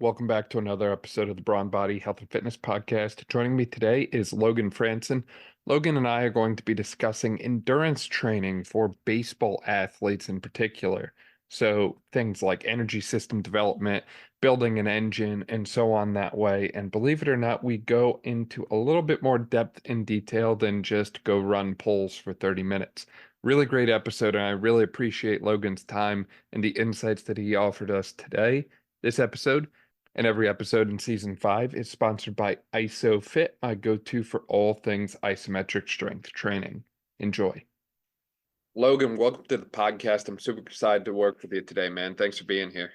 Welcome back to another episode of the Brawn Body Health and Fitness Podcast. Joining me today is Logan Frandsen. Logan and I are going to be discussing endurance training for baseball athletes in particular. So things like energy system development, building an engine, and so on that way. And believe it or not, we go into a little bit more depth and detail than just go run pulls for 30 minutes. Really great episode, and I really appreciate Logan's time and the insights that he offered us today. This episode and every episode in season 5 is sponsored by Isophit, my go-to for all things isometric strength training. Enjoy. Logan, welcome to the podcast. I'm super excited to work with you today, man. Thanks for being here.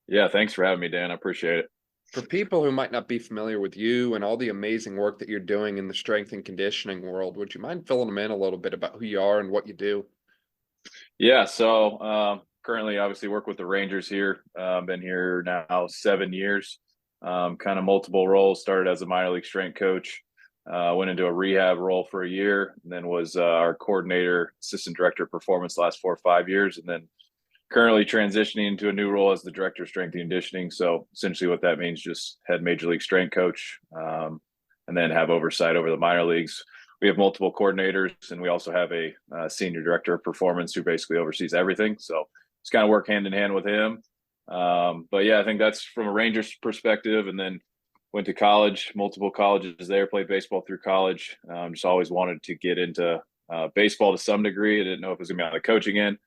Yeah, thanks for having me, Dan. I appreciate it. For people who might not be familiar with you and all the amazing work that you're doing in the strength and conditioning world, would you mind filling them in a little bit about who you are and what you do? Yeah, so currently obviously work with the Rangers here. Been here now 7 years. Kind of multiple roles. Started as a minor league strength coach. Went into a rehab role for a year, and then was our coordinator, assistant director of performance the last 4 or 5 years, and then currently transitioning into a new role as the director of strength and conditioning. So essentially what that means, just head major league strength coach, and then have oversight over the minor leagues. We have multiple coordinators, and we also have a senior director of performance who basically oversees everything. So it's kind of work hand in hand with him. But yeah, I think that's from a Rangers perspective. And then went to college, multiple colleges there, played baseball through college. Just always wanted to get into baseball to some degree. I didn't know if it was going to be on the coaching end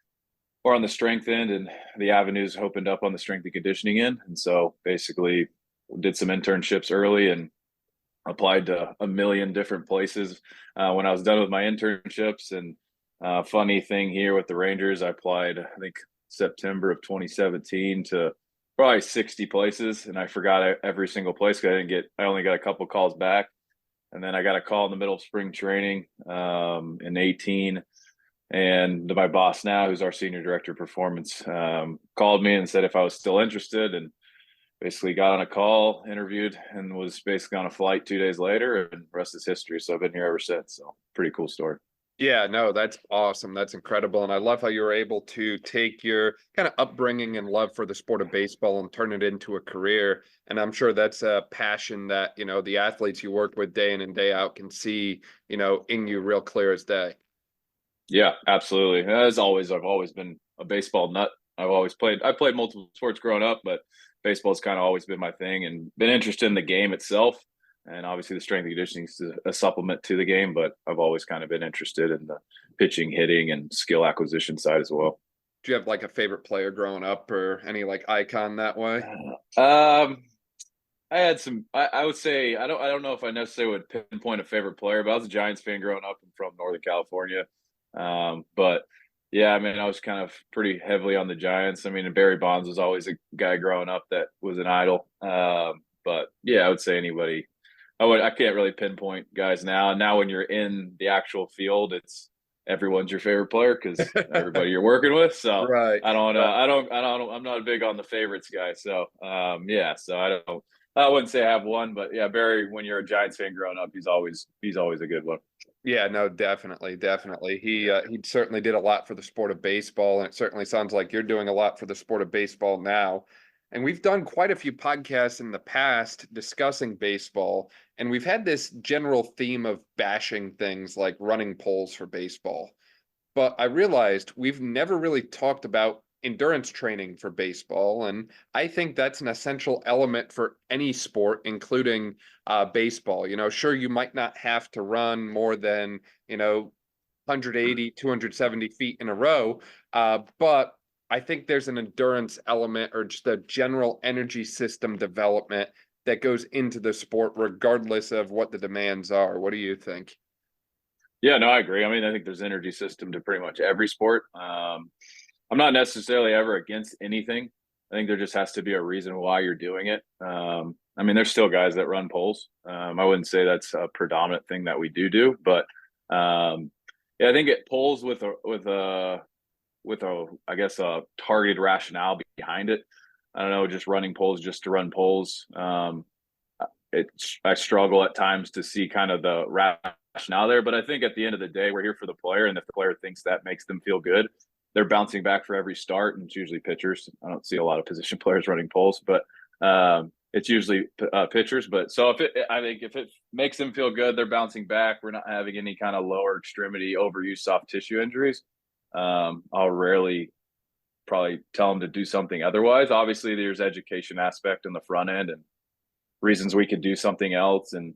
or on the strength end, and the avenues opened up on the strength and conditioning end. And so basically did some internships early and applied to a million different places when I was done with my internships. And funny thing here with the Rangers, I applied, I think, September of 2017 to probably 60 places, and I forgot every single place because I only got a couple calls back. And then I got a call in the middle of spring training in 18, and my boss now, who's our senior director of performance, called me and said if I was still interested, and basically got on a call, interviewed, and was basically on a flight 2 days later, and the rest is history. So I've been here ever since. So pretty cool story. Yeah, no, that's awesome. That's incredible. And I love how you were able to take your kind of upbringing and love for the sport of baseball and turn it into a career. And I'm sure that's a passion that, the athletes you work with day in and day out can see, in you real clear as day. Yeah, absolutely. As always, I've always been a baseball nut. I played multiple sports growing up, but baseball's kind of always been my thing, and been interested in the game itself. And obviously the strength and conditioning is a supplement to the game, but I've always kind of been interested in the pitching, hitting, and skill acquisition side as well. Do you have like a favorite player growing up or any like icon that way? I had some. I would say I don't know if I necessarily would pinpoint a favorite player, but I was a Giants fan growing up. I'm from Northern California, but yeah, I mean, I was kind of pretty heavily on the Giants. I mean, Barry Bonds was always a guy growing up that was an idol. But yeah, I would say anybody. I can't really pinpoint guys now. Now, when you're in the actual field, it's everyone's your favorite player because everybody you're working with. So Right. I'm not big on the favorites guy. So yeah, so I wouldn't say I have one, but yeah, Barry, when you're a Giants fan growing up, he's always a good one. Yeah, no, definitely, definitely. He certainly did a lot for the sport of baseball, and it certainly sounds like you're doing a lot for the sport of baseball now. And we've done quite a few podcasts in the past discussing baseball, and we've had this general theme of bashing things like running polls for baseball. But I realized we've never really talked about endurance training for baseball, and I think that's an essential element for any sport, including baseball. Sure, you might not have to run more than 180, 270 feet in a row, but I think there's an endurance element or just a general energy system development that goes into the sport, regardless of what the demands are. What do you think? Yeah, no, I agree. I mean, I think there's energy system to pretty much every sport. I'm not necessarily ever against anything. I think there just has to be a reason why you're doing it. I mean, there's still guys that run polls. I wouldn't say that's a predominant thing that we do, but yeah, I think it polls with a I guess a targeted rationale behind it. I don't know, just running polls just to run polls. I struggle at times to see kind of the rationale there, but I think at the end of the day, we're here for the player, and if the player thinks that makes them feel good, they're bouncing back for every start, and it's usually pitchers. I don't see a lot of position players running polls, but It's usually pitchers. But so I think if it makes them feel good, they're bouncing back. We're not having any kind of lower extremity overuse soft tissue injuries. I'll rarely probably tell them to do something otherwise. Obviously, there's education aspect in the front end and reasons we could do something else. And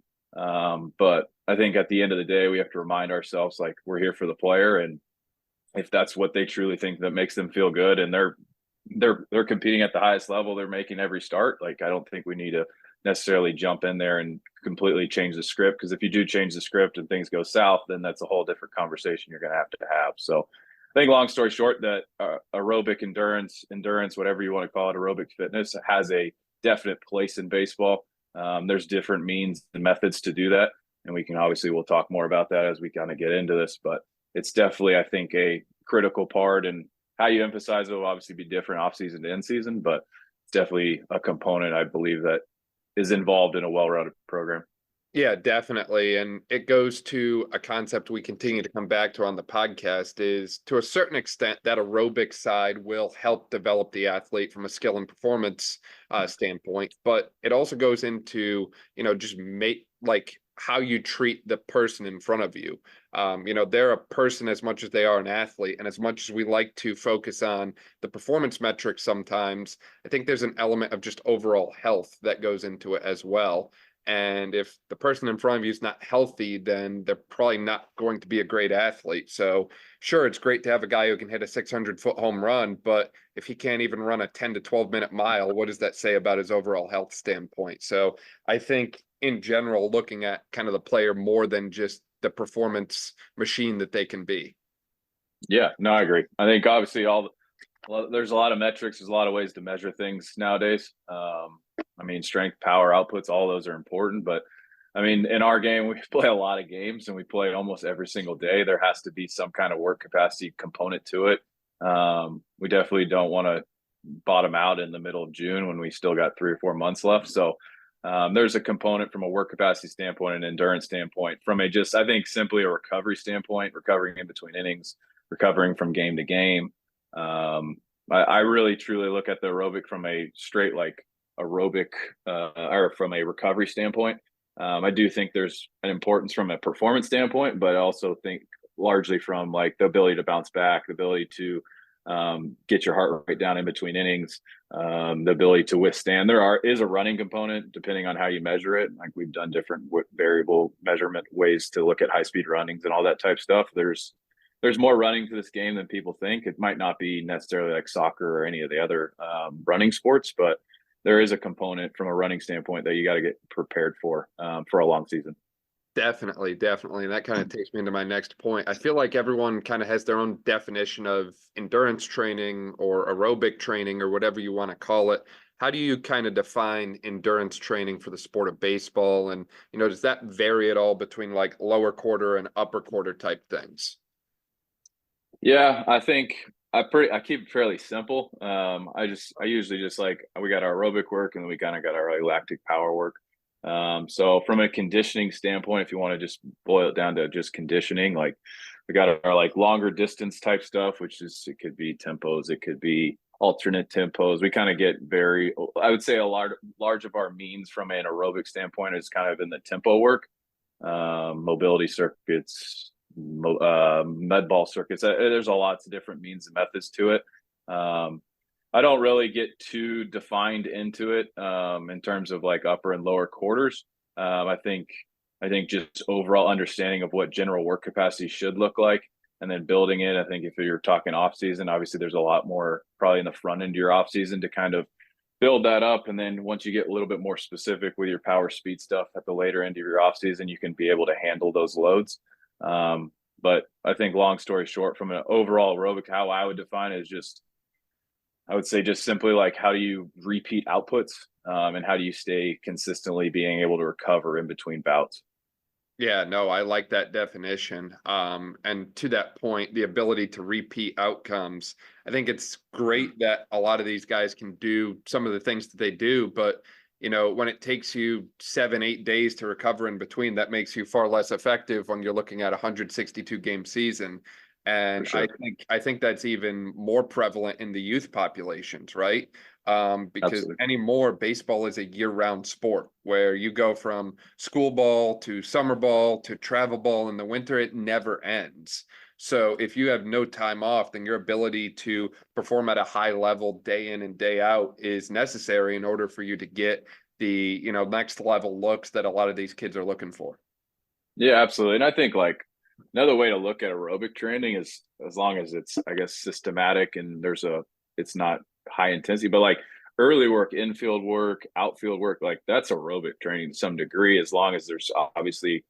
but I think at the end of the day, we have to remind ourselves like we're here for the player, and if that's what they truly think that makes them feel good, and they're competing at the highest level, they're making every start. Like I don't think we need to necessarily jump in there and completely change the script, because if you do change the script and things go south, then that's a whole different conversation you're going to have. So I think long story short, that aerobic endurance, whatever you want to call it, aerobic fitness has a definite place in baseball. There's different means and methods to do that, and we'll talk more about that as we kind of get into this, but it's definitely, I think, a critical part, and how you emphasize it will obviously be different off season to in season, but it's definitely a component, I believe, that is involved in a well-rounded program. Yeah, definitely. And it goes to a concept we continue to come back to on the podcast is, to a certain extent, that aerobic side will help develop the athlete from a skill and performance standpoint. But it also goes into, just how you treat the person in front of you. They're a person as much as they are an athlete. And as much as we like to focus on the performance metrics sometimes, I think there's an element of just overall health that goes into it as well. And if the person in front of you is not healthy, then they're probably not going to be a great athlete. So sure, it's great to have a guy who can hit a 600-foot home run, but if he can't even run a 10 to 12-minute mile, what does that say about his overall health standpoint? So I think in general, looking at kind of the player more than just the performance machine that they can be. Yeah, no, I agree. I think obviously there's a lot of metrics. There's a lot of ways to measure things nowadays. Strength, power, outputs, all those are important. But in our game, we play a lot of games and we play almost every single day. There has to be some kind of work capacity component to it. We definitely don't want to bottom out in the middle of June when we still got 3 or 4 months left. So there's a component from a work capacity standpoint and endurance standpoint, from I think simply a recovery standpoint, recovering in between innings, recovering from game to game. I really truly look at the aerobic from a straight aerobic or from a recovery standpoint. I do think there's an importance from a performance standpoint, but I also think largely from the ability to bounce back, the ability to get your heart rate down in between innings, the ability to withstand. There is a running component depending on how you measure it. Like we've done different variable measurement ways to look at high speed runnings and all that type stuff. There's more running to this game than people think. It might not be necessarily like soccer or any of the other running sports, but there is a component from a running standpoint that you got to get prepared for a long season. Definitely. And that kind of takes me into my next point. I feel like everyone kind of has their own definition of endurance training or aerobic training or whatever you want to call it. How do you kind of define endurance training for the sport of baseball? And, does that vary at all between lower quarter and upper quarter type things? Yeah, I think I keep it fairly simple. I usually just we got our aerobic work and then we kind of got our lactic power work. So from a conditioning standpoint, if you want to just boil it down to just conditioning, we got our longer distance type stuff, it could be tempos, it could be alternate tempos. We kind of get I would say a large of our means from an aerobic standpoint is kind of in the tempo work, mobility circuits, med ball circuits. There's a lots of different means and methods to it. I don't really get too defined into it in terms of upper and lower quarters. I think just overall understanding of what general work capacity should look like, and then building it. I think if you're talking off season, obviously there's a lot more probably in the front end of your off season to kind of build that up, and then once you get a little bit more specific with your power speed stuff at the later end of your off season, you can be able to handle those loads. But I think long story short, from an overall aerobic, how I would define it is I would say just simply how do you repeat outputs and how do you stay consistently being able to recover in between bouts? Yeah, no, I like that definition. And to that point, the ability to repeat outcomes. I think it's great that a lot of these guys can do some of the things that they do, but when it takes you 7-8 days to recover in between, that makes you far less effective when you're looking at a 162 game season. And sure. I think that's even more prevalent in the youth populations, right? Because Absolutely. anymore baseball is a year-round sport where you go from school ball to summer ball to travel ball in the winter. It never ends. So if you have no time off, then your ability to perform at a high level day in and day out is necessary in order for you to get the, next level looks that a lot of these kids are looking for. Yeah, absolutely. And I think like another way to look at aerobic training is, as long as it's, I guess, systematic and it's not high intensity, but like early work, infield work, outfield work, like that's aerobic training to some degree, as long as there's obviously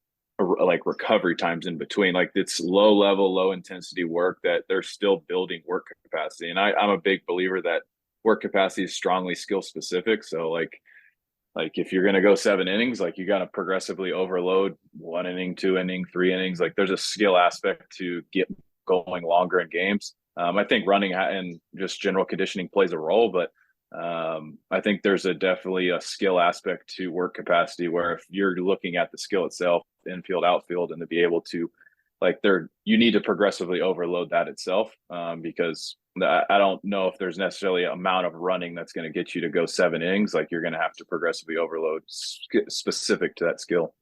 like recovery times in between. Like it's low level, low intensity work that they're still building work capacity. And I'm a big believer that work capacity is strongly skill specific. So like if you're going to go 7 innings, like you got to progressively overload 1 inning, 2 inning, 3 innings. Like there's a skill aspect to get going longer in games. I think running and just general conditioning plays a role, but I think there's definitely a skill aspect to work capacity, where if you're looking at the skill itself, infield, outfield, and to be able to you need to progressively overload that itself, because I don't know if there's necessarily an amount of running that's going to get you to go 7 innings. Like you're going to have to progressively overload specific to that skill.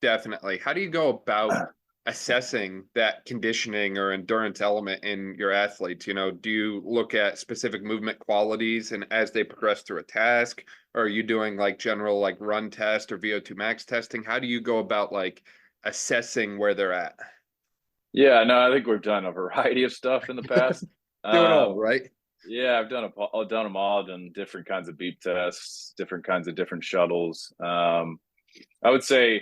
Definitely. How do you go about assessing that conditioning or endurance element in your athletes? Do you look at specific movement qualities and as they progress through a task, or are you doing like general like run test or VO2 max testing? How do you go about like assessing where they're at? Yeah, no, I think we've done a variety of stuff in the past. Do it all, Um, right? yeah, I've done them all. I've done different kinds of beep tests, different kinds of different shuttles. I would say,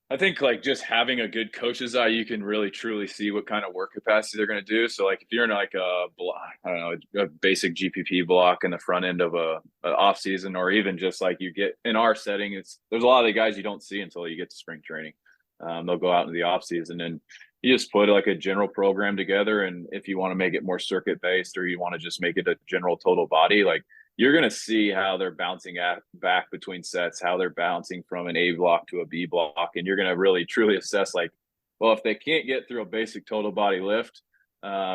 I think like just having a good coach's eye, you can really truly see what kind of work capacity they're going to do. So like if you're in like a block, I don't know, a basic GPP block in the front end of a off season, or even just like you get in our setting, there's a lot of the guys you don't see until you get to spring training. They'll go out in the off season and you just put like a general program together. And if you want to make it more circuit based, or you want to just make it a general total body, like you're going to see how they're bouncing back between sets, how they're bouncing from an A block to a B block. And you're going to really truly assess like, well, if they can't get through a basic total body lift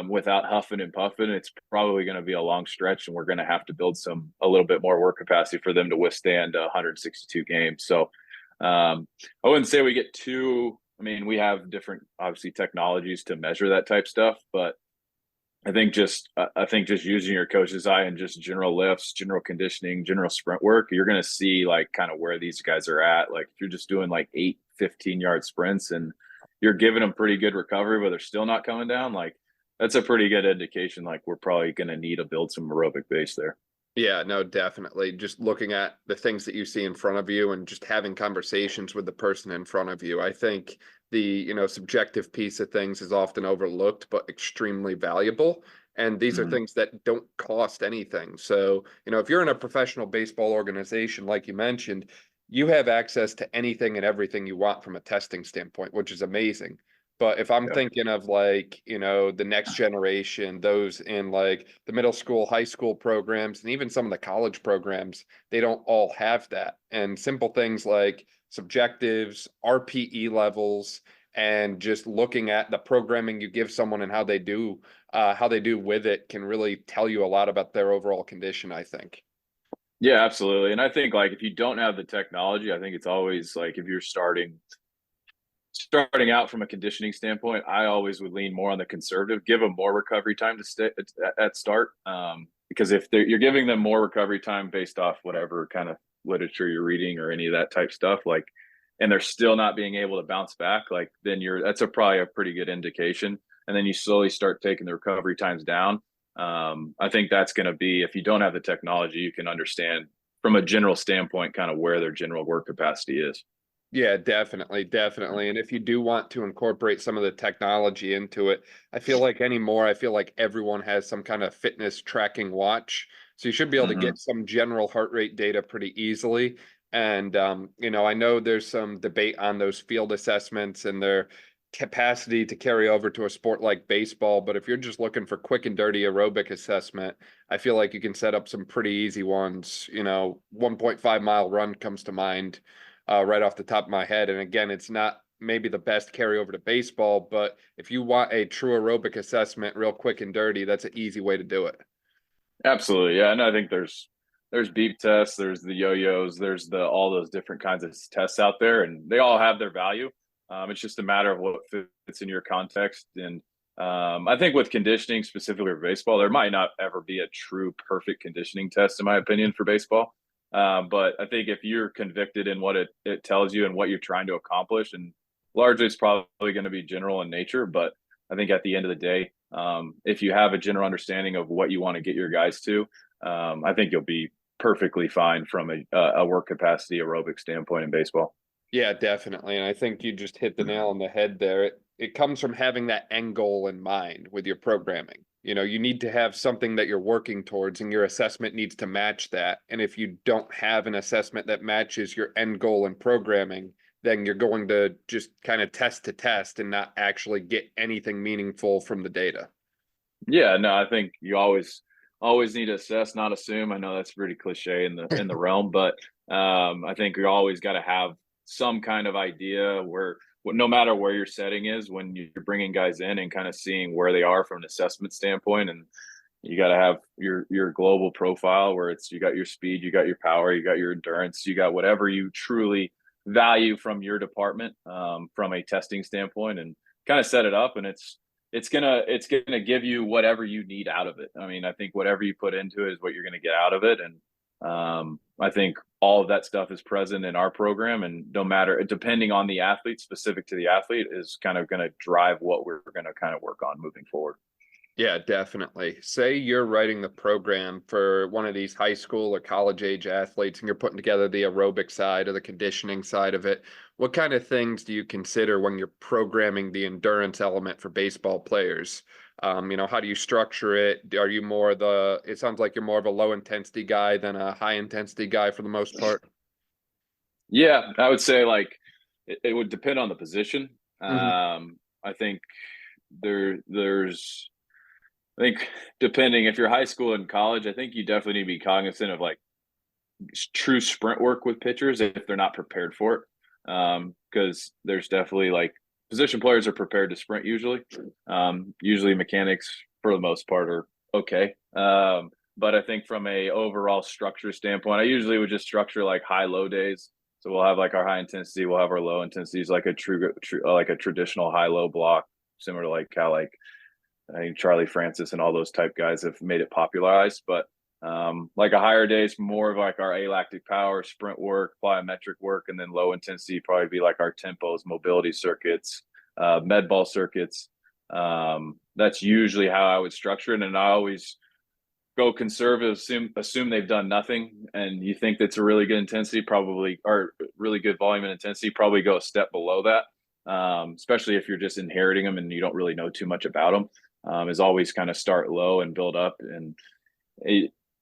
without huffing and puffing, it's probably going to be a long stretch. And we're going to have to build a little bit more work capacity for them to withstand 162 games. So I wouldn't say we get too, I mean, we have different, obviously, technologies to measure that type stuff, but I think just using your coach's eye and just general lifts, general conditioning, general sprint work, you're going to see like kind of where these guys are at. Like if you're just doing like 8 15-yard sprints and you're giving them pretty good recovery, but they're still not coming down, like that's a pretty good indication. Like we're probably going to need to build some aerobic base there. Yeah, no, definitely. Just looking at the things that you see in front of you and just having conversations with the person in front of you. I think the, subjective piece of things is often overlooked, but extremely valuable. And these are Mhm. things that don't cost anything. So, if you're in a professional baseball organization, like you mentioned, you have access to anything and everything you want from a testing standpoint, which is amazing. But if I'm Yeah. thinking of like, the next generation, those in like the middle school, high school programs, and even some of the college programs, they don't all have that. And simple things like subjectives, RPE levels, and just looking at the programming you give someone and how they do with it can really tell you a lot about their overall condition, I think. Yeah, absolutely. And I think like if you don't have the technology, I think it's always like if you're starting out from a conditioning standpoint, I always would lean more on the conservative, give them more recovery time to stay at start. Because if you're giving them more recovery time based off whatever kind of literature you're reading or any of that type stuff, like, and they're still not being able to bounce back, like then that's probably a pretty good indication. And then you slowly start taking the recovery times down. I think that's going to be, if you don't have the technology, you can understand from a general standpoint, kind of where their general work capacity is. Yeah, definitely, definitely. And if you do want to incorporate some of the technology into it, I feel like everyone has some kind of fitness tracking watch. So you should be able to Mm-hmm. get some general heart rate data pretty easily. And I know there's some debate on those field assessments and their capacity to carry over to a sport like baseball. But if you're just looking for quick and dirty aerobic assessment, I feel like you can set up some pretty easy ones. 1.5 mile run comes to mind right off the top of my head. And again, it's not maybe the best carryover to baseball, but if you want a true aerobic assessment, real quick and dirty, that's an easy way to do it. Absolutely. Yeah. And I think there's there's beep tests, there's the yo-yos, there's all those different kinds of tests out there, and they all have their value. It's just a matter of what fits in your context. And I think with conditioning, specifically for baseball, there might not ever be a true perfect conditioning test, in my opinion, for baseball. But I think if you're convicted in what it tells you and what you're trying to accomplish, and largely it's probably going to be general in nature, but I think at the end of the day, if you have a general understanding of what you want to get your guys to, I think you'll be perfectly fine from a work capacity aerobic standpoint in baseball. Yeah, definitely. And I think you just hit the nail on the head there. It comes from having that end goal in mind with your programming. You know, you need to have something that you're working towards, and your assessment needs to match that. And if you don't have an assessment that matches your end goal in programming, then you're going to just kind of test to test and not actually get anything meaningful from the data. Yeah, no, I think you always need to assess, not assume. I know that's pretty cliche in the realm, but I think you always got to have some kind of idea where, no matter where your setting is, when you're bringing guys in and kind of seeing where they are from an assessment standpoint. And you got to have your global profile where you got your speed, you got your power, you got your endurance, you got whatever you truly value from your department, from a testing standpoint, and kind of set it up. And it's gonna give you whatever you need out of it. I mean, I think whatever you put into it is what you're gonna get out of it. And I think all of that stuff is present in our program, and no matter, depending on the athlete, specific to the athlete, is kind of going to drive what we're going to kind of work on moving forward. Yeah, definitely. Say you're writing the program for one of these high school or college age athletes, and you're putting together the aerobic side or the conditioning side of it. What kind of things do you consider when you're programming the endurance element for baseball players? You know, how do you structure it? Are you more it sounds like you're more of a low intensity guy than a high intensity guy for the most part. Yeah, I would say like it would depend on the position. I think I think depending if you're high school and college, I think you definitely need to be cognizant of like true sprint work with pitchers if they're not prepared for it. Because there's definitely like position players are prepared to sprint usually. Usually mechanics for the most part are okay. But I think from a overall structure standpoint, I usually would just structure like high-low days. So we'll have like our high intensity, we'll have our low intensities, like a true like a traditional high-low block, similar to like how like I think Charlie Francis and all those type guys have made it popularized. But like a higher day is more of like our alactic power, sprint work, plyometric work, and then low intensity probably be like our tempos, mobility circuits, med ball circuits. That's usually how I would structure it. And I always go conservative, assume they've done nothing, and you think that's a really good intensity, probably, or really good volume and intensity, probably go a step below that. Especially if you're just inheriting them and you don't really know too much about them. Is always kind of start low and build up. And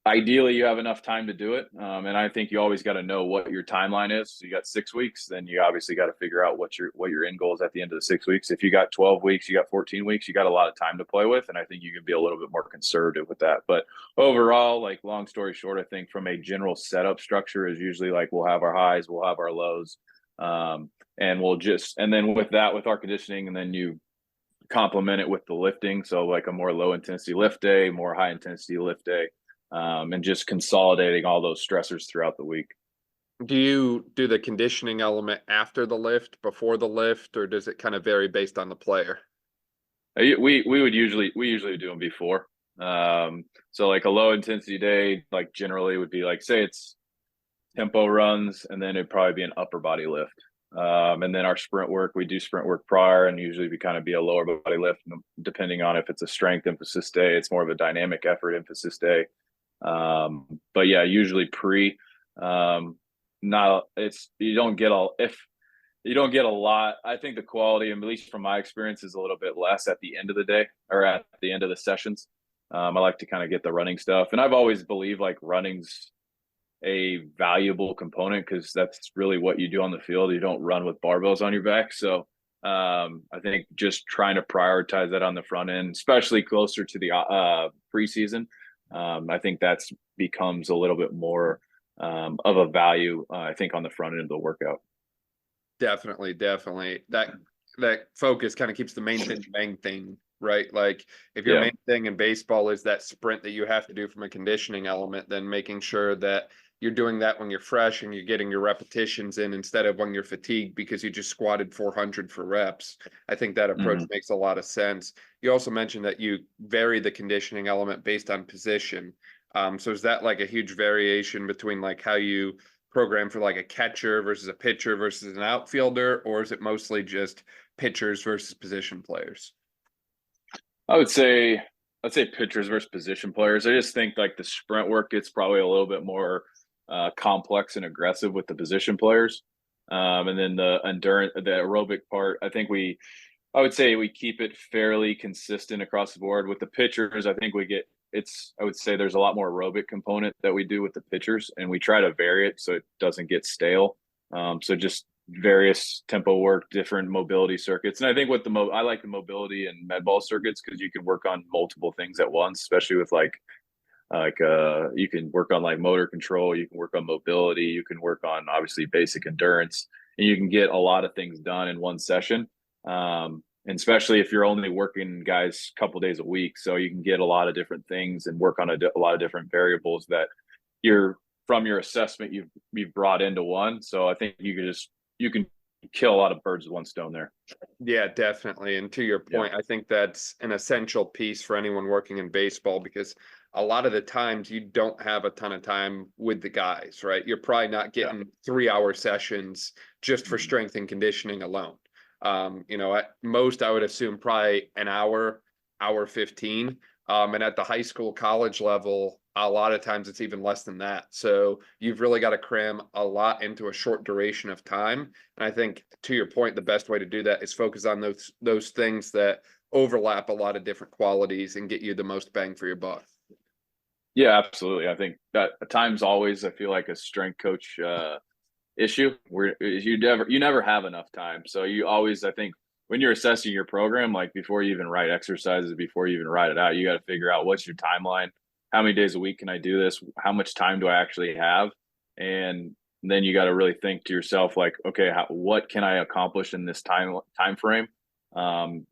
ideally you have enough time to do it. And I think you always got to know what your timeline is. So you got 6 weeks, then you obviously got to figure out what your end goal is at the end of the 6 weeks. If you got 12 weeks, you got 14 weeks, you got a lot of time to play with. And I think you can be a little bit more conservative with that. But overall, like long story short, I think from a general setup structure is usually like, we'll have our highs, we'll have our lows. And then with that, with our conditioning, and then you complement it with the lifting. So like a more low intensity lift day, more high intensity lift day, and just consolidating all those stressors throughout the week. Do you do the conditioning element after the lift, before the lift, or does it kind of vary based on the player? We usually do them before. So like a low intensity day, like generally would be like, say it's tempo runs, and then it'd probably be an upper body lift. And then our sprint work, we do sprint work prior, and usually we kind of be a lower body lift, depending on if it's a strength emphasis day, it's more of a dynamic effort emphasis day. But yeah, usually pre, you don't get a lot. I think the quality, at least from my experience, is a little bit less at the end of the day or at the end of the sessions. I like to kind of get the running stuff, and I've always believed like running's a valuable component because that's really what you do on the field. You don't run with barbells on your back. So I think just trying to prioritize that on the front end, especially closer to the preseason, I think that's becomes a little bit more of a value, I think, on the front end of the workout. Definitely. That focus kind of keeps the main thing right? Like if your Yeah. main thing in baseball is that sprint that you have to do from a conditioning element, then making sure that you're doing that when you're fresh and you're getting your repetitions in instead of when you're fatigued because you just squatted 400 for reps. I think that approach Mhm. makes a lot of sense. You also mentioned that you vary the conditioning element based on position. So is that like a huge variation between like how you program for like a catcher versus a pitcher versus an outfielder, or is it mostly just pitchers versus position players? I would say I'd say pitchers versus position players. I just think like the sprint work gets probably a little bit more complex and aggressive with the position players. And then the endurance, the aerobic part, I would say we keep it fairly consistent across the board. With the pitchers, I think I would say there's a lot more aerobic component that we do with the pitchers, and we try to vary it so it doesn't get stale. So just various tempo work, different mobility circuits. And I think with I like the mobility and med ball circuits because you can work on multiple things at once, especially with you can work on like motor control, you can work on mobility, you can work on obviously basic endurance, and you can get a lot of things done in one session. And especially if you're only working guys a couple days a week, so you can get a lot of different things and work on a lot of different variables that you're from your assessment you've brought into one. So I think you can kill a lot of birds with one stone there. Yeah, definitely. And to your Yeah. point, I think that's an essential piece for anyone working in baseball because a lot of the times you don't have a ton of time with the guys, right? You're probably not Yeah. getting 3 hour sessions just for Mhm. strength and conditioning alone. At most, I would assume probably an hour, hour 15. And at the high school, college level, a lot of times it's even less than that. So you've really got to cram a lot into a short duration of time. And I think to your point, the best way to do that is focus on those things that overlap a lot of different qualities and get you the most bang for your buck. Yeah, absolutely. I think that at times always I feel like a strength coach issue where you never have enough time. So you always, I think, when you're assessing your program, like before you even write exercises, before you even write it out, you got to figure out what's your timeline, how many days a week can I do this, how much time do I actually have, and then you got to really think to yourself like, okay, what can I accomplish in this time frame.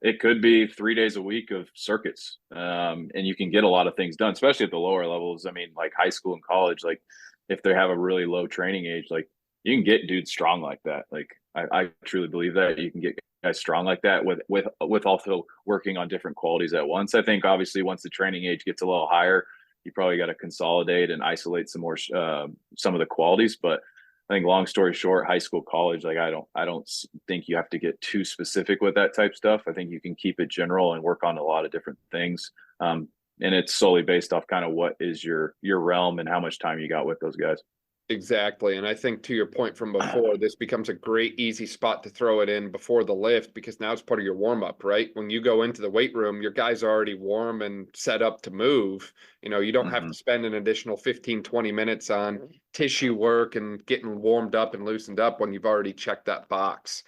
It could be 3 days a week of circuits, and you can get a lot of things done, especially at the lower levels. I mean, like high school and college, like if they have a really low training age, like you can get dudes strong like that. Like I truly believe that you can get guys strong like that with also working on different qualities at once. I think obviously once the training age gets a little higher, you probably got to consolidate and isolate some of the qualities. But I think long story short, high school, college, like I don't think you have to get too specific with that type stuff. I think you can keep it general and work on a lot of different things. And it's solely based off kind of what is your realm and how much time you got with those guys. Exactly. And I think to your point from before, this becomes a great easy spot to throw it in before the lift because now it's part of your warm up, right? When you go into the weight room, your guys are already warm and set up to move. You don't have Mm-hmm. to spend an additional 15, 20 minutes on tissue work and getting warmed up and loosened up when you've already checked that box.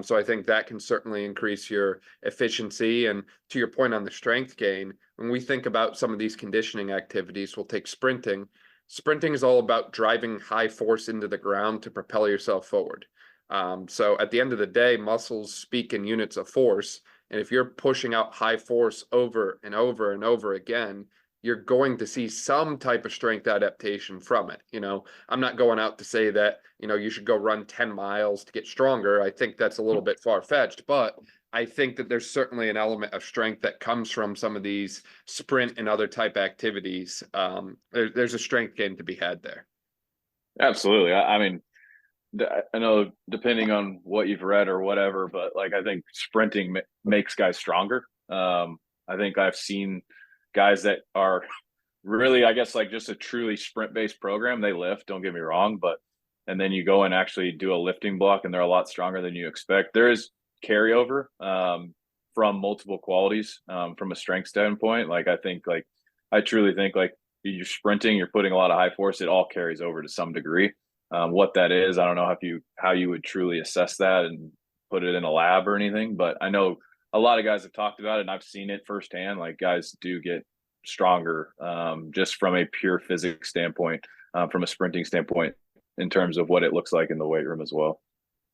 So I think that can certainly increase your efficiency. And to your point on the strength gain, when we think about some of these conditioning activities, we'll take sprinting. Sprinting is all about driving high force into the ground to propel yourself forward. So at the end of the day, muscles speak in units of force. And if you're pushing out high force over and over and over again, you're going to see some type of strength adaptation from it. I'm not going out to say that, you should go run 10 miles to get stronger. I think that's a little bit far-fetched, but I think that there's certainly an element of strength that comes from some of these sprint and other type activities. There's a strength gain to be had there. Absolutely. I mean, I know depending on what you've read or whatever, but like I think sprinting makes guys stronger. I think I've seen guys that are really, I guess, like just a truly sprint based program. They lift, don't get me wrong, but and then you go and actually do a lifting block and they're a lot stronger than you expect. There is carryover from multiple qualities from a strength standpoint. Like I truly think like you're sprinting, you're putting a lot of high force, it all carries over to some degree. What that is, I don't know how you would truly assess that and put it in a lab or anything, but I know a lot of guys have talked about it and I've seen it firsthand. Like guys do get stronger just from a pure physics standpoint, from a sprinting standpoint, in terms of what it looks like in the weight room as well.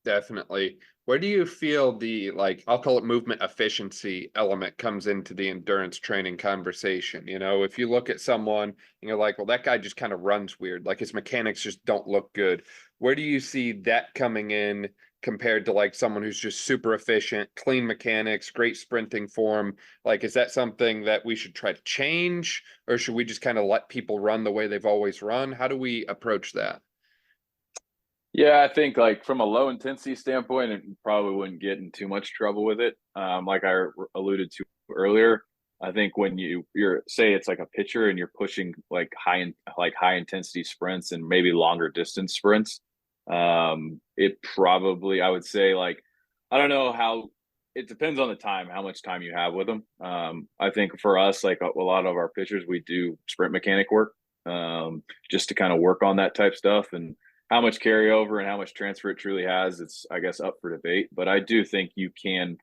Definitely. Where do you feel the, like, I'll call it movement efficiency element comes into the endurance training conversation? You know, if you look at someone and you're like, well, that guy just kind of runs weird, like his mechanics just don't look good. Where do you see that coming in compared to like someone who's just super efficient, clean mechanics, great sprinting form? Like, is that something that we should try to change, or should we just kind of let people run the way they've always run? How do we approach that? Yeah, I think like from a low intensity standpoint, it probably wouldn't get in too much trouble with it. Like I alluded to earlier, I think when you're say it's like a pitcher and you're pushing like high intensity sprints and maybe longer distance sprints, it probably I would say like I don't know how it depends on the time, how much time you have with them. I think for us, like a lot of our pitchers, we do sprint mechanic work just to kind of work on that type stuff and how much carryover and how much transfer it truly has, it's I guess up for debate. But I do think you can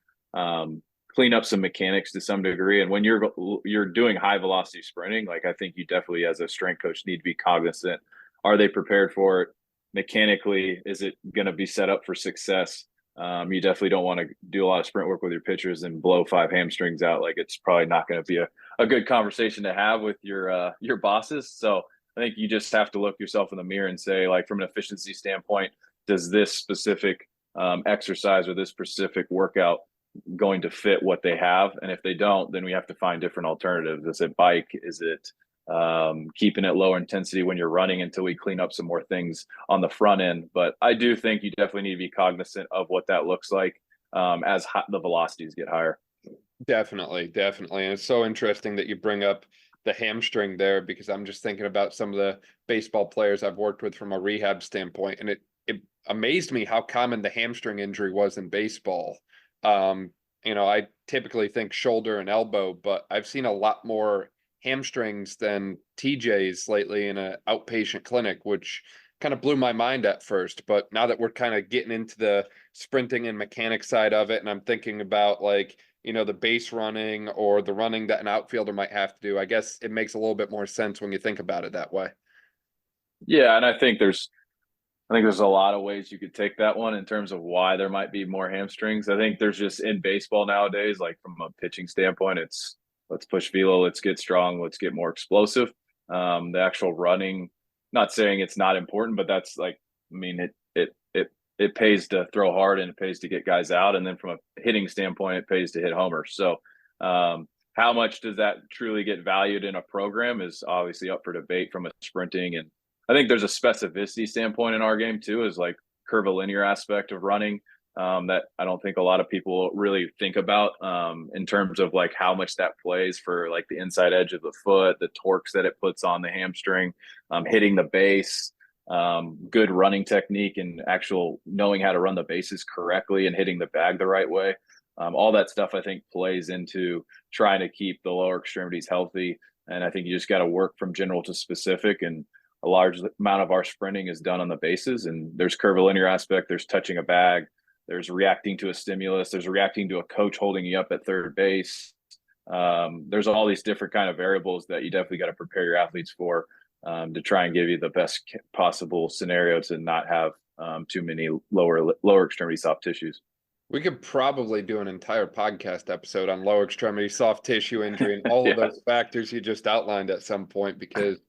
clean up some mechanics to some degree. And when you're doing high velocity sprinting, like I think you definitely as a strength coach need to be cognizant. Are they prepared for it? Mechanically, is it going to be set up for success? You definitely don't want to do a lot of sprint work with your pitchers and blow 5 hamstrings out. Like it's probably not going to be a good conversation to have with your bosses. So I think you just have to look yourself in the mirror and say, like, from an efficiency standpoint, does this specific exercise or this specific workout going to fit what they have? And if they don't, then we have to find different alternatives. Is it bike? Is it keeping it lower intensity when you're running until we clean up some more things on the front end? But I do think you definitely need to be cognizant of what that looks like as the velocities get higher. Definitely, definitely. And it's so interesting that you bring up the hamstring there, because I'm just thinking about some of the baseball players I've worked with from a rehab standpoint, and it amazed me how common the hamstring injury was in baseball. I typically think shoulder and elbow, but I've seen a lot more hamstrings than TJs lately in an outpatient clinic, which kind of blew my mind at first. But now that we're kind of getting into the sprinting and mechanic side of it, and I'm thinking about like, the base running or the running that an outfielder might have to do, I guess it makes a little bit more sense when you think about it that way. Yeah, and I think there's a lot of ways you could take that one in terms of why there might be more hamstrings. I think there's just in baseball nowadays, like from a pitching standpoint, it's let's push velo, let's get strong, let's get more explosive. The actual running, not saying it's not important, but that's like, I mean, it pays to throw hard and it pays to get guys out. And then from a hitting standpoint, it pays to hit homers. So how much does that truly get valued in a program is obviously up for debate from a sprinting. And I think there's a specificity standpoint in our game too, is like curvilinear aspect of running that I don't think a lot of people really think about in terms of like how much that plays for like the inside edge of the foot, the torques that it puts on the hamstring, hitting the base, good running technique and actual knowing how to run the bases correctly and hitting the bag the right way. All that stuff I think plays into trying to keep the lower extremities healthy. And I think you just got to work from general to specific, and a large amount of our sprinting is done on the bases, and there's curvilinear aspect, there's touching a bag, there's reacting to a stimulus, there's reacting to a coach holding you up at third base. There's all these different kind of variables that you definitely got to prepare your athletes for to try and give you the best possible scenario to not have too many lower extremity soft tissues. We could probably do an entire podcast episode on lower extremity soft tissue injury and all of Yeah. those factors you just outlined at some point, because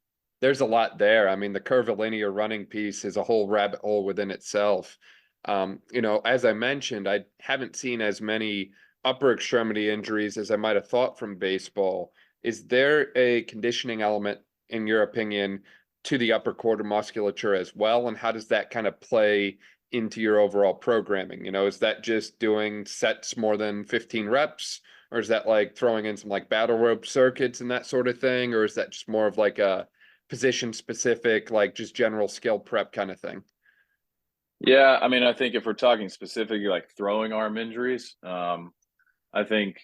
there's a lot there. I mean, the curvilinear running piece is a whole rabbit hole within itself. As I mentioned, I haven't seen as many upper extremity injuries as I might have thought from baseball. Is there a conditioning element, in your opinion, to the upper quarter musculature as well? And how does that kind of play into your overall programming? Is that just doing sets more than 15 reps? Or is that like throwing in some like battle rope circuits and that sort of thing? Or is that just more of like a position specific, like just general skill prep kind of thing? Yeah, I mean, I think if we're talking specifically like throwing arm injuries, I think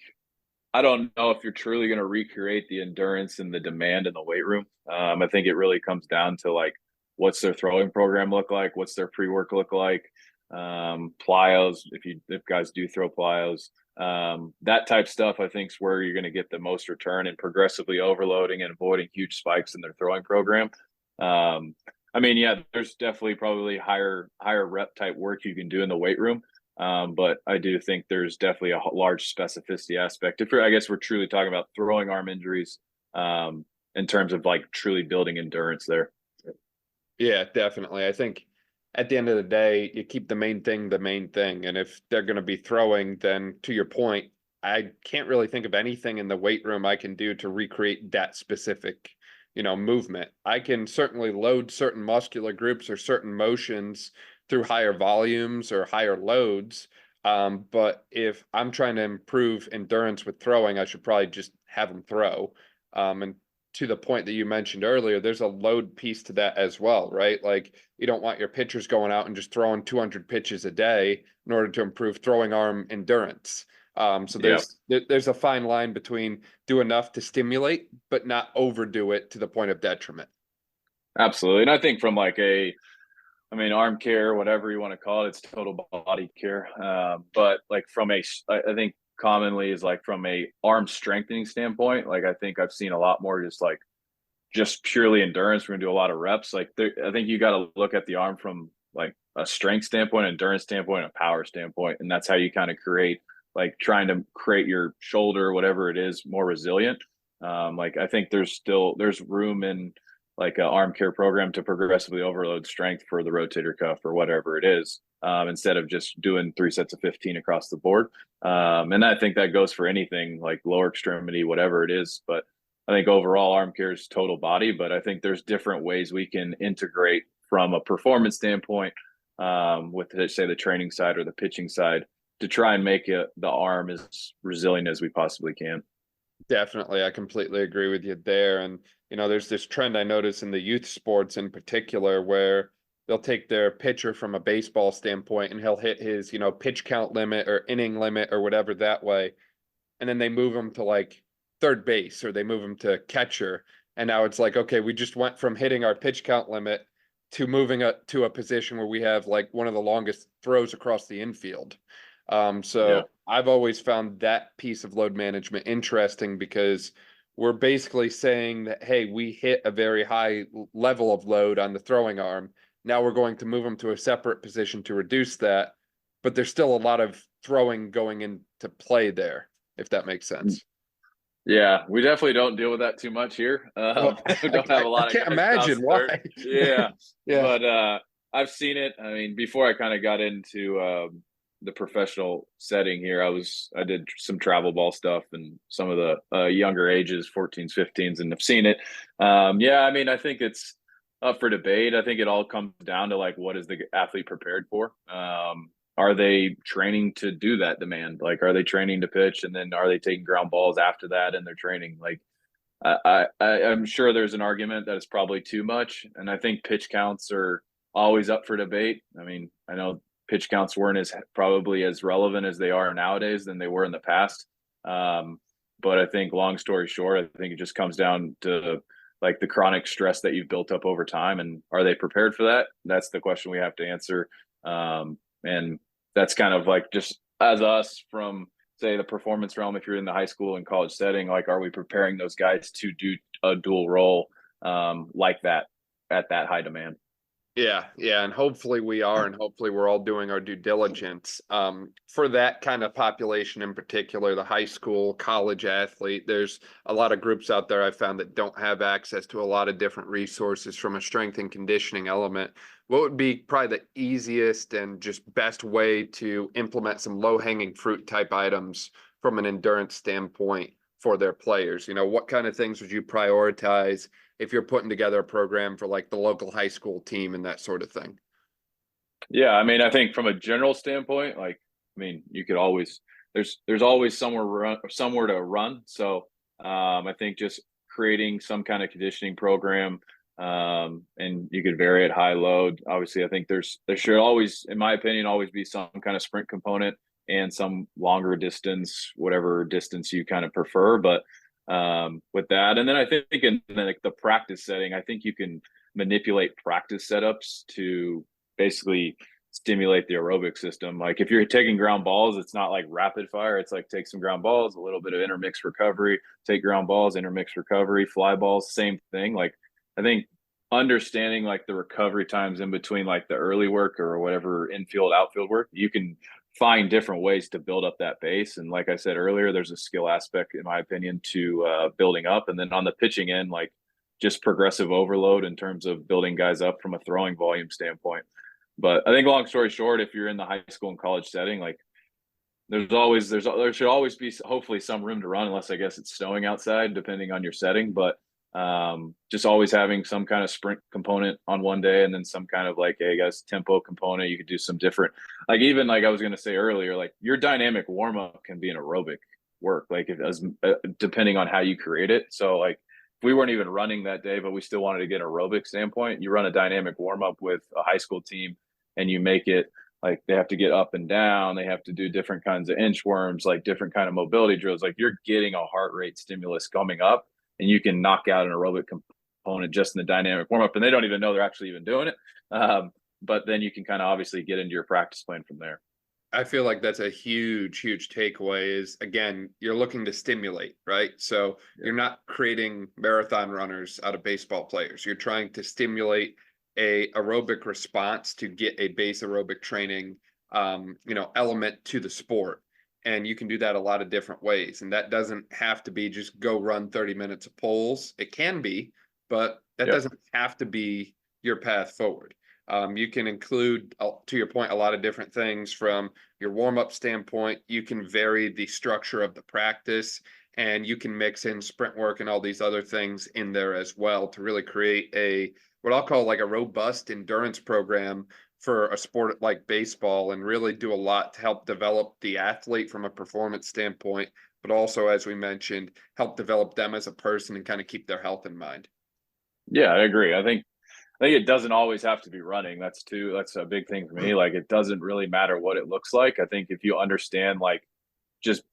I don't know if you're truly going to recreate the endurance and the demand in the weight room. I think it really comes down to like what's their throwing program look like, what's their pre-work look like, plyos if guys do throw plyos, that type stuff. I think is where you're going to get the most return, and progressively overloading and avoiding huge spikes in their throwing program. I mean, yeah, there's definitely probably higher rep type work you can do in the weight room. But I do think there's definitely a large specificity aspect. I guess we're truly talking about throwing arm injuries, in terms of like truly building endurance there. Yeah, definitely. I think at the end of the day, you keep the main thing the main thing. And if they're going to be throwing, then to your point, I can't really think of anything in the weight room I can do to recreate that specific, movement. I can certainly load certain muscular groups or certain motions through higher volumes or higher loads. But if I'm trying to improve endurance with throwing, I should probably just have them throw. And to the point that you mentioned earlier, there's a load piece to that as well, right? Like you don't want your pitchers going out and just throwing 200 pitches a day in order to improve throwing arm endurance. So Yeah, there's a fine line between do enough to stimulate, but not overdo it to the point of detriment. absolutely. And I think from like arm care, whatever you want to call it, it's total body care. But like I think commonly is like from a arm strengthening standpoint, like I think I've seen a lot more just purely endurance. We're gonna do a lot of reps. I think you got to look at the arm from like a strength standpoint, endurance standpoint, a power standpoint, and that's how you kind of create trying to create your shoulder, whatever it is, more resilient. Like I think there's room in like an arm care program to progressively overload strength for the rotator cuff or whatever it is, instead of just doing 3 sets of 15 across the board. And I think that goes for anything like lower extremity, whatever it is. But I think overall arm care is total body, but I think there's different ways we can integrate from a performance standpoint, with say the training side or the pitching side to try and make the arm as resilient as we possibly can. Definitely. I completely agree with you there. And, there's this trend I notice in the youth sports in particular where they'll take their pitcher from a baseball standpoint and he'll hit his, pitch count limit or inning limit or whatever that way. And then they move him to like third base or they move him to catcher. And now it's like, okay, we just went from hitting our pitch count limit to moving to a position where we have like one of the longest throws across the infield. So Yeah. I've always found that piece of load management interesting because we're basically saying that, hey, we hit a very high level of load on the throwing arm. Now we're going to move them to a separate position to reduce that, but there's still a lot of throwing going into play there, if that makes sense. Yeah, we definitely don't deal with that too much here. Well, We don't have a I lot of can't guys imagine crossing why. third. Yeah, Yeah. but I've seen it. I mean, before I kind of got into the professional setting here, I did some travel ball stuff and some of the younger ages, 14s, 15s, and I've seen it. Yeah, I mean, I think it's up for debate. I think it all comes down to like what is the athlete prepared for? Are they training to do that demand? Like, are they training to pitch, and then are they taking ground balls after that in their training? Like, I'm sure there's an argument that it's probably too much, and I think pitch counts are always up for debate. I mean, I know pitch counts weren't probably as relevant as they are nowadays than they were in the past. But I think, long story short, I think it just comes down to like the chronic stress that you've built up over time, and are they prepared for that? That's the question we have to answer. And that's kind of like just as us from say the performance realm, if you're in the high school and college setting, like are we preparing those guys to do a dual role like that at that high demand? Yeah, and hopefully we are, and hopefully we're all doing our due diligence. For that kind of population in particular, the high school, college athlete, there's a lot of groups out there I've found that don't have access to a lot of different resources from a strength and conditioning element. What would be probably the easiest and just best way to implement some low-hanging fruit type items from an endurance standpoint for their players? What kind of things would you prioritize if you're putting together a program for like the local high school team and that sort of thing? Yeah, I mean, I think from a general standpoint, like, I mean, you could always there's always somewhere to run. So I think just creating some kind of conditioning program, and you could vary at high load. Obviously, I think there should always, in my opinion, always be some kind of sprint component and some longer distance, whatever distance you kind of prefer. But with that, and then I think in like the practice setting, I think you can manipulate practice setups to basically stimulate the aerobic system. Like if you're taking ground balls, it's not like rapid fire. It's like take some ground balls, a little bit of intermix recovery, take ground balls, intermix recovery, fly balls, same thing. Like I think understanding like the recovery times in between like the early work or whatever infield outfield work, you can find different ways to build up that base. And like I said earlier, there's a skill aspect in my opinion to building up. And then on the pitching end, like just progressive overload in terms of building guys up from a throwing volume standpoint. But I think long story short, if you're in the high school and college setting, like there should always be hopefully some room to run, unless I guess it's snowing outside, depending on your setting. But just always having some kind of sprint component on one day, and then some kind of like, hey guys, tempo component. You could do some different, like even like I was going to say earlier, like your dynamic warm up can be an aerobic work, like it does, depending on how you create it. So like if we weren't even running that day, but we still wanted to get an aerobic standpoint, you run a dynamic warm up with a high school team, and you make it like they have to get up and down, they have to do different kinds of inchworms, like different kind of mobility drills. Like you're getting a heart rate stimulus coming up, and you can knock out an aerobic component just in the dynamic warm up, and they don't even know they're actually even doing it. But then you can kind of obviously get into your practice plan from there. I feel like that's a huge takeaway is, again, you're looking to stimulate, right? So you're not creating marathon runners out of baseball players. You're trying to stimulate a aerobic response to get a base aerobic training, element to the sport. And you can do that a lot of different ways. And that doesn't have to be just go run 30 minutes of poles. It can be, but that doesn't have to be your path forward. You can include, to your point, a lot of different things from your warm-up standpoint. You can vary the structure of the practice, and you can mix in sprint work and all these other things in there as well to really create what I'll call like a robust endurance program for a sport like baseball, and really do a lot to help develop the athlete from a performance standpoint, but also, as we mentioned, help develop them as a person and kind of keep their health in mind. Yeah, I agree. I think it doesn't always have to be running. That's a big thing for me. Like it doesn't really matter what it looks like. I think if you understand like just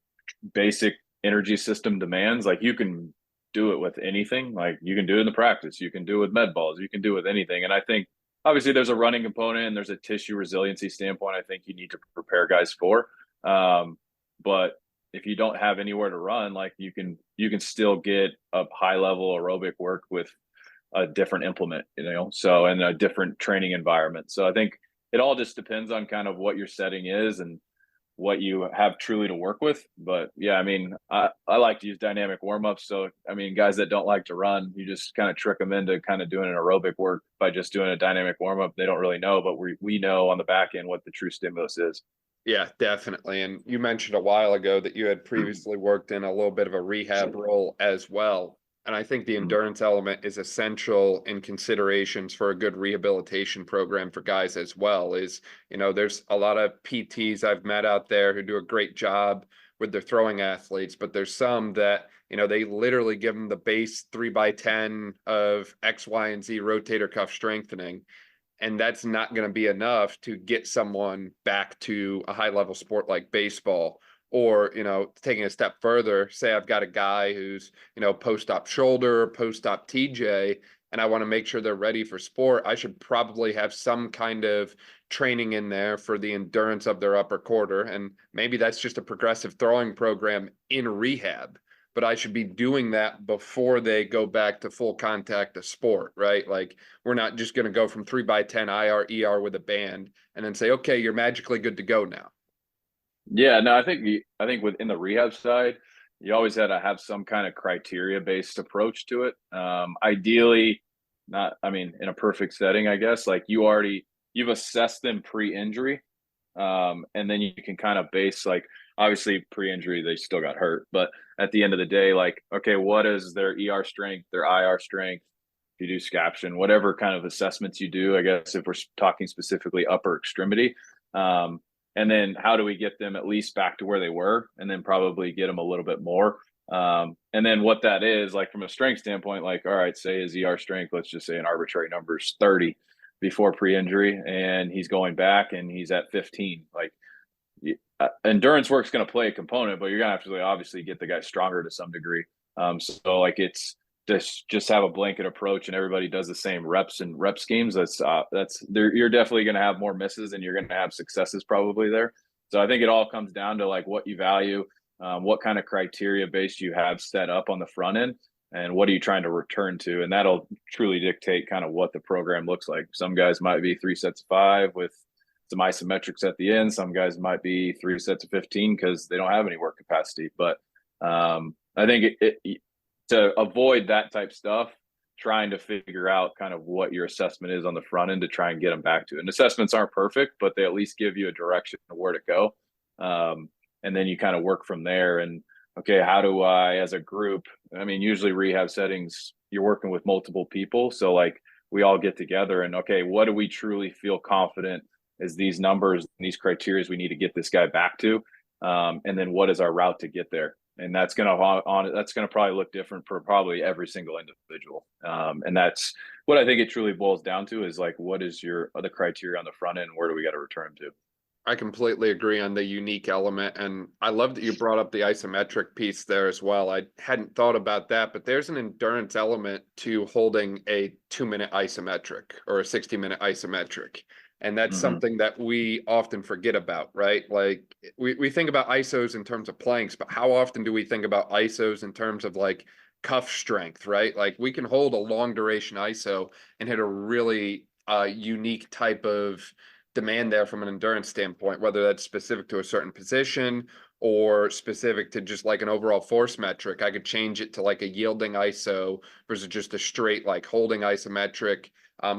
basic energy system demands, like you can do it with anything. Like you can do it in the practice, you can do it with med balls, you can do it with anything. And I think obviously there's a running component and there's a tissue resiliency standpoint I think you need to prepare guys for. But if you don't have anywhere to run, like you can still get a high level aerobic work with a different implement, so in a different training environment. So I think it all just depends on kind of what your setting is and what you have truly to work with. But yeah, I mean, I like to use dynamic warm-ups. So I mean, guys that don't like to run, you just kind of trick them into kind of doing an aerobic work by just doing a dynamic warm-up. They don't really know, but we know on the back end what the true stimulus is. Yeah, definitely. And you mentioned a while ago that you had previously worked in a little bit of a rehab role as well. And I think the endurance element is essential in considerations for a good rehabilitation program for guys as well. There's a lot of PTs I've met out there who do a great job with their throwing athletes, but there's some that, they literally give them the base 3x10 of X, Y, and Z rotator cuff strengthening. And that's not going to be enough to get someone back to a high level sport like baseball. Or, taking a step further, say I've got a guy who's, post-op shoulder, post-op TJ, and I want to make sure they're ready for sport. I should probably have some kind of training in there for the endurance of their upper quarter. And maybe that's just a progressive throwing program in rehab, but I should be doing that before they go back to full contact of sport, right? Like we're not just going to go from 3x10 IR, ER with a band and then say, okay, you're magically good to go now. Yeah, no, I think within the rehab side, you always had to have some kind of criteria based approach to it. Ideally, not, I mean, in a perfect setting, I guess, like you've assessed them pre-injury. And then you can kind of base like, obviously pre-injury, they still got hurt, but at the end of the day, like, okay, what is their ER strength, their IR strength? If you do scaption, whatever kind of assessments you do, I guess, if we're talking specifically upper extremity, and then how do we get them at least back to where they were, and then probably get them a little bit more. And then what that is like from a strength standpoint, like, all right, say his ER strength, let's just say an arbitrary number is 30 before pre-injury, and he's going back and he's at 15. Like endurance work's going to play a component, but you're going to have to obviously get the guy stronger to some degree. So like it's just have a blanket approach and everybody does the same reps and rep schemes. You're definitely going to have more misses and you're going to have successes probably there. So I think it all comes down to like what you value, what kind of criteria base you have set up on the front end. and what are you trying to return to? And that'll truly dictate kind of what the program looks like. Some guys might be 3 sets of 5 with some isometrics at the end. Some guys might be 3 sets of 15 because they don't have any work capacity. But I think to avoid that type stuff, trying to figure out kind of what your assessment is on the front end to try and get them back to. And assessments aren't perfect, but they at least give you a direction of where to go. And then you kind of work from there. And okay, how do I, as a group, I mean, usually rehab settings, you're working with multiple people. So like we all get together and okay, what do we truly feel confident is these numbers and these criteria we need to get this guy back to? And then what is our route to get there? And that's going to probably look different for probably every single individual. And that's what I think it truly boils down to is like, what is the criteria on the front end? Where do we got to return to? I completely agree on the unique element. And I love that you brought up the isometric piece there as well. I hadn't thought about that, but there's an endurance element to holding a 2-minute isometric or a 60-minute isometric. And that's something that we often forget about, right? Like we think about ISOs in terms of planks, but how often do we think about ISOs in terms of like cuff strength, right? Like we can hold a long duration ISO and hit a really unique type of demand there from an endurance standpoint, whether that's specific to a certain position or specific to just like an overall force metric. I could change it to like a yielding ISO versus just a straight like holding isometric.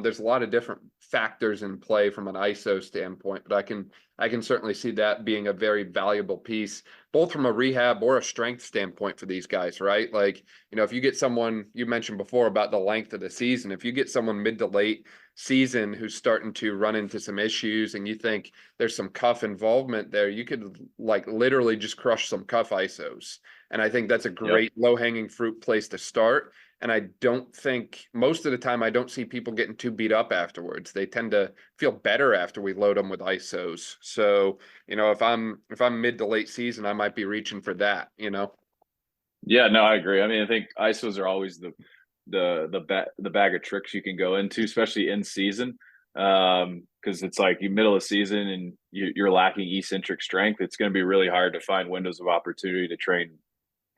There's a lot of different factors in play from an ISO standpoint, but I can certainly see that being a very valuable piece, both from a rehab or a strength standpoint for these guys, right? Like, you know, if you get someone, you mentioned before about the length of the season, if you get someone mid to late season who's starting to run into some issues and you think there's some cuff involvement there, you could like literally just crush some cuff ISOs. And I think that's a great low-hanging fruit place to start. And I don't think most of the time I don't see people getting too beat up afterwards. They tend to feel better after we load them with ISOs. So, you know, if I'm mid to late season, I might be reaching for that, you know? Yeah, no, I agree. I mean, I think ISOs are always the bag of tricks you can go into, especially in season. Because it's like you middle of season and you're lacking eccentric strength. It's going to be really hard to find windows of opportunity to train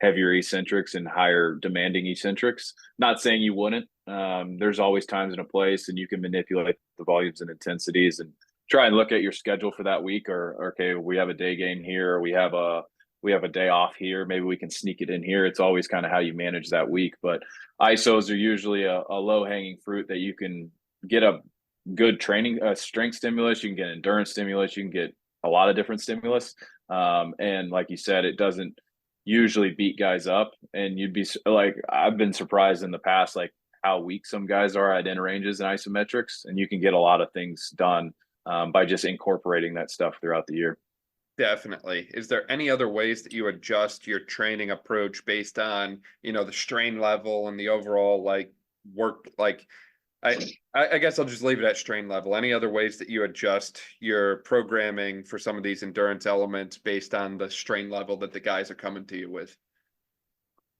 heavier eccentrics and higher demanding eccentrics. Not saying you wouldn't. There's always times and a place, and you can manipulate the volumes and intensities and try and look at your schedule for that week. Or okay, we have a day game here, or we have a day off here. Maybe we can sneak it in here. It's always kind of how you manage that week. But ISOs are usually a low hanging fruit that you can get a good training strength stimulus. You can get endurance stimulus. You can get a lot of different stimulus. And like you said, it doesn't usually beat guys up, and you'd be like, I've been surprised in the past, like how weak some guys are at end ranges and isometrics, and you can get a lot of things done by just incorporating that stuff throughout the year. Definitely. Is there any other ways that you adjust your training approach based on, you know, the strain level and the overall like work? Like, I guess I'll just leave it at strain level. Any other ways that you adjust your programming for some of these endurance elements based on the strain level that the guys are coming to you with?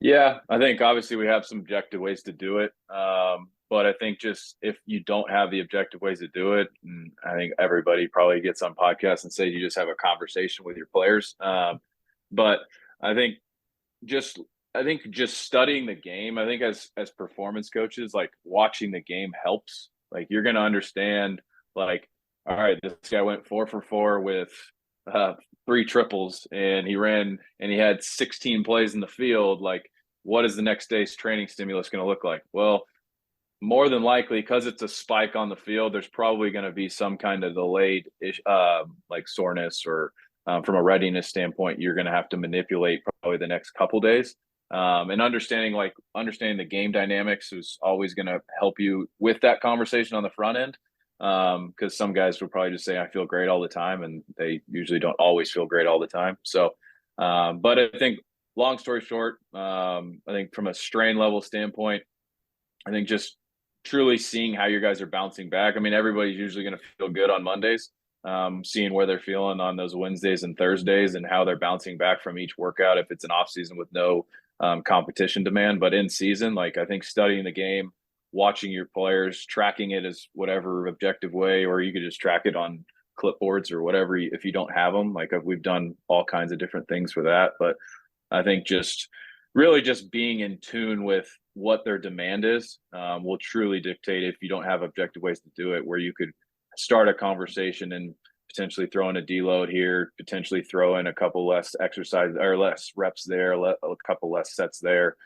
Yeah, I think obviously we have some objective ways to do it. But I think just if you don't have the objective ways to do it, and I think everybody probably gets on podcasts and say you just have a conversation with your players. But I think just studying the game, I think as performance coaches, like watching the game helps. Like you're going to understand, like, all right, this guy went 4 for 4 with 3 triples, and he had 16 plays in the field. Like, what is the next day's training stimulus going to look like? Well, more than likely, because it's a spike on the field, there's probably going to be some kind of delayed like soreness, or from a readiness standpoint, you're going to have to manipulate probably the next couple days. And understanding the game dynamics is always going to help you with that conversation on the front end. Because some guys will probably just say, I feel great all the time, and they usually don't always feel great all the time. So, but I think long story short, I think from a strain level standpoint, I think just truly seeing how your guys are bouncing back. I mean, everybody's usually going to feel good on Mondays, seeing where they're feeling on those Wednesdays and Thursdays and how they're bouncing back from each workout if it's an off season with no competition demand. But in season, like I think studying the game, watching your players, tracking it as whatever objective way, or you could just track it on clipboards or whatever if you don't have them. Like we've done all kinds of different things for that. But I think just really just being in tune with what their demand is will truly dictate if you don't have objective ways to do it, where you could start a conversation and potentially throw in a deload here, potentially throw in a couple less exercise or less reps there, a couple less sets there.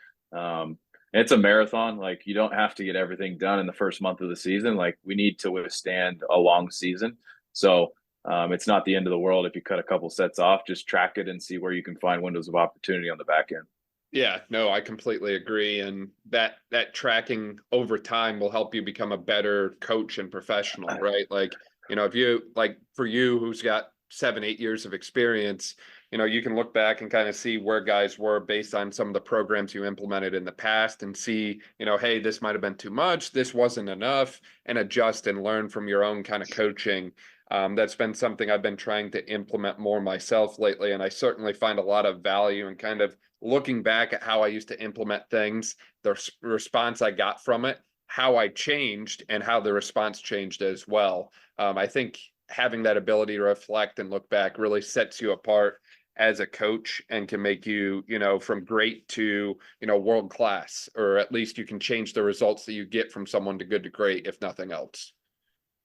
It's a marathon. Like, you don't have to get everything done in the first month of the season. Like, we need to withstand a long season. So it's not the end of the world if you cut a couple sets off. Just track it and see where you can find windows of opportunity on the back end. Yeah, no, I completely agree. And that tracking over time will help you become a better coach and professional, right? Like, if you, like, for you, who's got 7-8 years of experience, you can look back and kind of see where guys were based on some of the programs you implemented in the past and see, hey, this might have been too much, this wasn't enough, and adjust and learn from your own kind of coaching. That's been something I've been trying to implement more myself lately. And I certainly find a lot of value in kind of looking back at how I used to implement things, the response I got from it, how I changed, and how the response changed as well. I think having that ability to reflect and look back really sets you apart as a coach and can make you, from great to, world class, or at least you can change the results that you get from someone to good to great, if nothing else.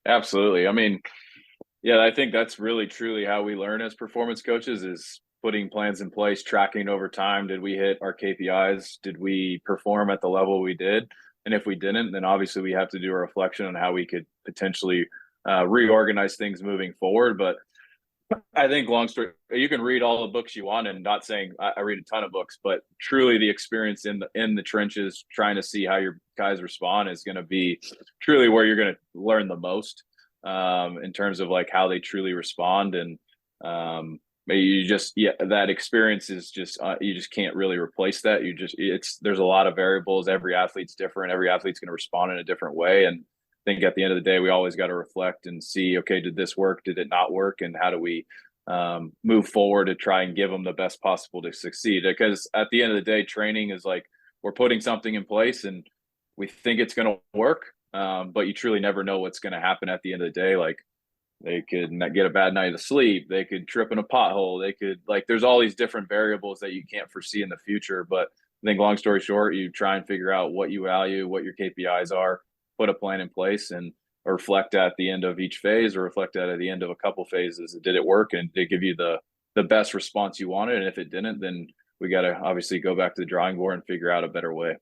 Absolutely. I mean, yeah, I think that's really truly how we learn as performance coaches, is putting plans in place, tracking over time. Did we hit our KPIs? Did we perform at the level we did? And if we didn't, then obviously we have to do a reflection on how we could potentially reorganize things moving forward. But I think, long story, you can read all the books you want, and not saying I read a ton of books, but truly the experience in the trenches, trying to see how your guys respond, is going to be truly where you're going to learn the most in terms of like how they truly respond. And that experience is just you just can't really replace that. There's a lot of variables. Every athlete's different. Every athlete's going to respond in a different way. And I think at the end of the day, we always got to reflect and see, okay, did this work? Did it not work? And how do we move forward to try and give them the best possible to succeed? Because at the end of the day, training is like, we're putting something in place and we think it's going to work, but you truly never know what's going to happen at the end of the day. Like, they could not get a bad night of sleep. They could trip in a pothole. They could, like, there's all these different variables that you can't foresee in the future. But I think, long story short, you try and figure out what you value, what your KPIs are, put a plan in place, and reflect at the end of each phase, or reflect at the end of a couple phases. Did it work? And did it give you the best response you wanted? And if it didn't, then we got to obviously go back to the drawing board and figure out a better way.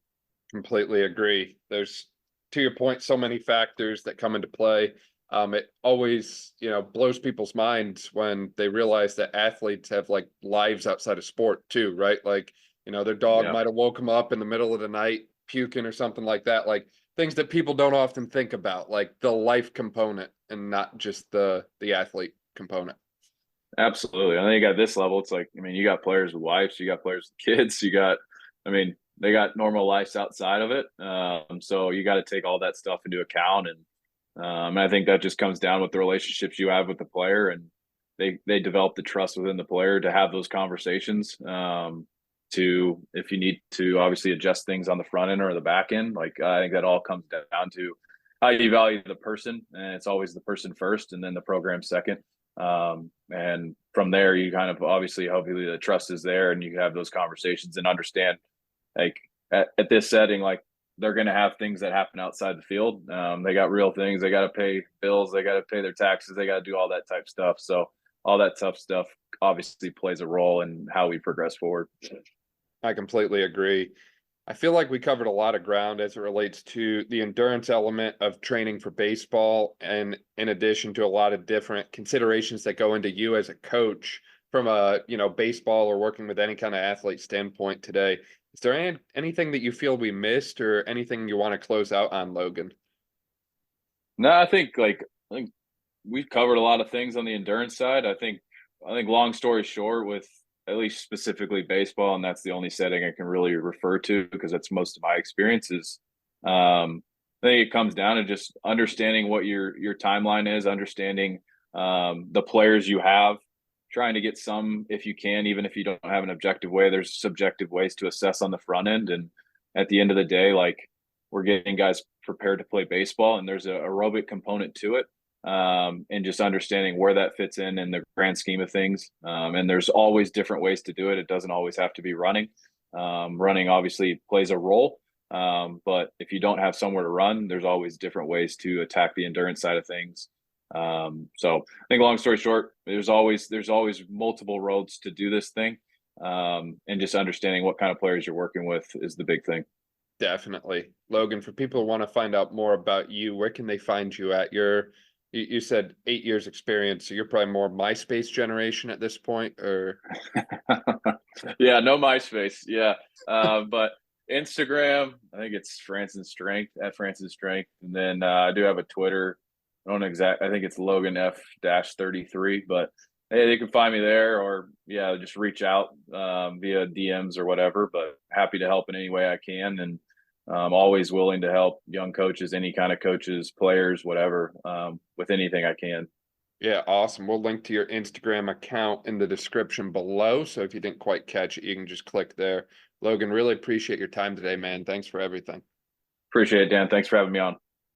Completely agree. There's, to your point, so many factors that come into play. It always, blows people's minds when they realize that athletes have like lives outside of sport too, right? Like, their dog might have woke them up in the middle of the night puking or something like that. Like, things that people don't often think about, like the life component and not just the athlete component. Absolutely. I think at this level, it's like, you got players with wives, you got players with kids, they got normal lives outside of it. So you got to take all that stuff into account. And I think that just comes down with the relationships you have with the player, and they develop the trust within the player to have those conversations, to, if you need to obviously adjust things on the front end or the back end. Like, I think that all comes down to how you value the person, and it's always the person first and then the program second. And from there, you kind of obviously, hopefully the trust is there and you have those conversations and understand, like, at this setting, like, they're going to have things that happen outside the field. They got real things. They got to pay bills. They got to pay their taxes. They got to do all that type stuff. So all that tough stuff obviously plays a role in how we progress forward. I completely agree. I feel like we covered a lot of ground as it relates to the endurance element of training for baseball, and in addition to a lot of different considerations that go into you as a coach from a, baseball or working with any kind of athlete standpoint today. Is there anything that you feel we missed, or anything you want to close out on, Logan? No, I think we've covered a lot of things on the endurance side. I think long story short, with at least specifically baseball, and that's the only setting I can really refer to because that's most of my experiences. I think it comes down to just understanding what your timeline is, understanding the players you have, trying to get some, if you can, even if you don't have an objective way, there's subjective ways to assess on the front end. And at the end of the day, like, we're getting guys prepared to play baseball, and there's an aerobic component to it. And just understanding where that fits in the grand scheme of things. And there's always different ways to do it. It doesn't always have to be running. Running obviously plays a role, But if you don't have somewhere to run, there's always different ways to attack the endurance side of things. So I think long story short, there's always multiple roads to do this thing. And just understanding what kind of players you're working with is the big thing. Definitely. Logan, for people who want to find out more about you, where can they find you at? You said 8 years experience, so you're probably more MySpace generation at this point, or Yeah, no MySpace. Yeah. But Instagram, I think it's Frandsen Strength at Frandsen Strength. And then I do have a Twitter. I don't know I think it's Logan F-33, but hey, they can find me there, or yeah, just reach out via DMs or whatever. But happy to help in any way I can, and always willing to help young coaches, any kind of coaches, players, whatever, with anything I can. yeah, awesome. We'll link to your Instagram account in the description below. So if you didn't quite catch it, you can just click there. Logan, really appreciate your time today, man. Thanks for everything. Appreciate it, Dan. Thanks for having me on.